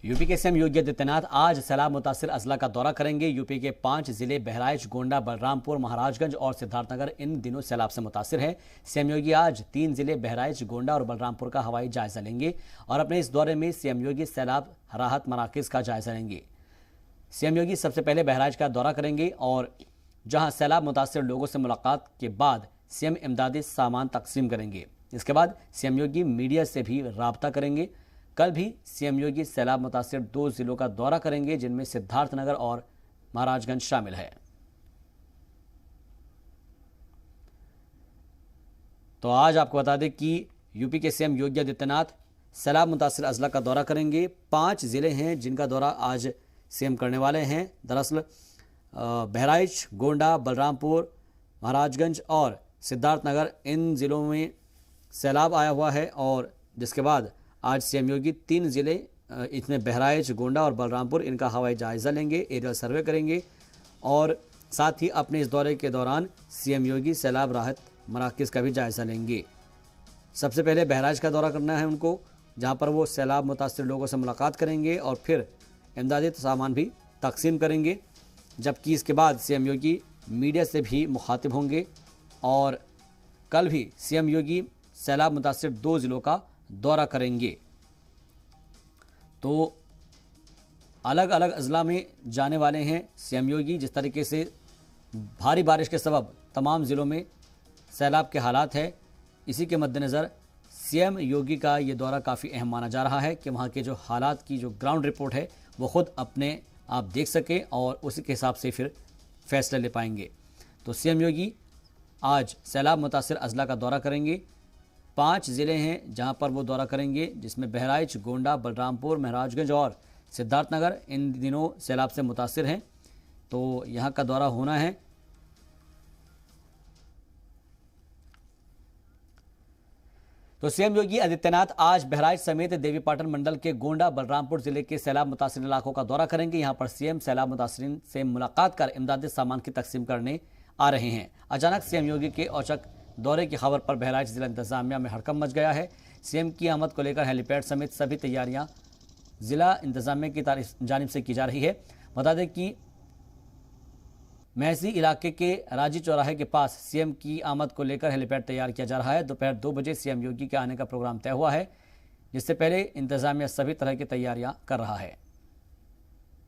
UP के CM Yogi Adityanath आज सैलाब मुतासिर अजला का दौरा करेंगे। यूपी के 5 जिले बहराइच, गोंडा, बलरामपुर, महाराजगंज और सिद्धार्थनगर इन दिनों सैलाब से मुतासिर हैं। सीएम योगी आज 3 जिले बहराइच, गोंडा और बलरामपुर का हवाई जायजा लेंगे और अपने इस दौरे में सीएम योगी सैलाब राहत मराकज का जायजा लेंगे। सीएम योगी सबसे पहले बहराइच का दौरा करेंगे और जहां सैलाब मुतासिर लोगों से मुलाकात के बाद सीएम इमदादी सामान तकसीम करेंगे। इसके बाद सीएम योगी मीडिया से भी राब्ता करेंगे। कल भी सीएम योगी सैलाब मुतासिर 2 जिलों का दौरा करेंगे, जिनमें सिद्धार्थनगर और महाराजगंज शामिल है। तो आज आपको बता दें कि यूपी के सीएम योगी आदित्यनाथ सैलाब मुतासिर अजला का दौरा करेंगे। 5 जिले हैं जिनका दौरा आज सीएम करने वाले हैं। दरअसल बहराइच, गोंडा, बलरामपुर, महाराजगंज और सिद्धार्थनगर इन जिलों में सैलाब आया हुआ है और जिसके बाद आज सीएम योगी 3 जिले इसमें बहराइच, गोंडा और बलरामपुर इनका हवाई जायजा लेंगे, एरियल सर्वे करेंगे और साथ ही अपने इस दौरे के दौरान सीएम योगी सैलाब राहत मराकज का भी जायजा लेंगे। सबसे पहले बहराइच का दौरा करना है उनको, जहां पर वो सैलाब मुतासिर लोगों से मुलाकात करेंगे और फिर इमदादी सामान भी तकसीम करेंगे। जबकि इसके बाद सीएम योगी मीडिया से भी मुखातिब होंगे और कल भी सीएम योगी सैलाब मुतासिर 2 जिलों का दौरा करेंगे। तो अलग अलग अजला में जाने वाले हैं सीएम योगी। जिस तरीके से भारी बारिश के सबब तमाम ज़िलों में सैलाब के हालात है, इसी के मद्देनज़र सीएम योगी का ये दौरा काफ़ी अहम माना जा रहा है कि वहाँ के जो हालात की जो ग्राउंड रिपोर्ट है वो ख़ुद अपने आप देख सके और उसी के हिसाब से फिर फैसले ले पाएंगे। तो सीएम योगी आज सैलाब मुतासिर अजला का दौरा करेंगे। 5 ज़िले हैं जहां पर वो दौरा करेंगे, जिसमें बहराइच, गोंडा, बलरामपुर, महाराजगंज और सिद्धार्थनगर इन दिनों सैलाब से मुतासिर हैं। तो यहां का दौरा होना है। तो सीएम योगी आदित्यनाथ आज बहराइच समेत देवीपाटन मंडल के गोंडा, बलरामपुर जिले के सैलाब मुतासिर इलाकों का दौरा करेंगे। यहां पर सीएम सैलाब मुतासिरीन से मुलाकात कर इमदादी सामान की तकसीम करने आ रहे हैं। अचानक सीएम योगी के औचक दौरे की खबर पर बहराइच जिला इंतजामिया में हड़कंप मच गया है। सीएम की आमद को लेकर हेलीपैड समेत सभी तैयारियां जिला इंतजामिया की जानिब से की जा रही है। बता दें कि महसी इलाके के राजी चौराहे के पास सीएम की आमद को लेकर हेलीपैड तैयार किया जा रहा है। दोपहर 2 बजे सीएम योगी के आने का प्रोग्राम तय हुआ है, जिससे पहले इंतजामिया सभी तरह की तैयारियां कर रहा है।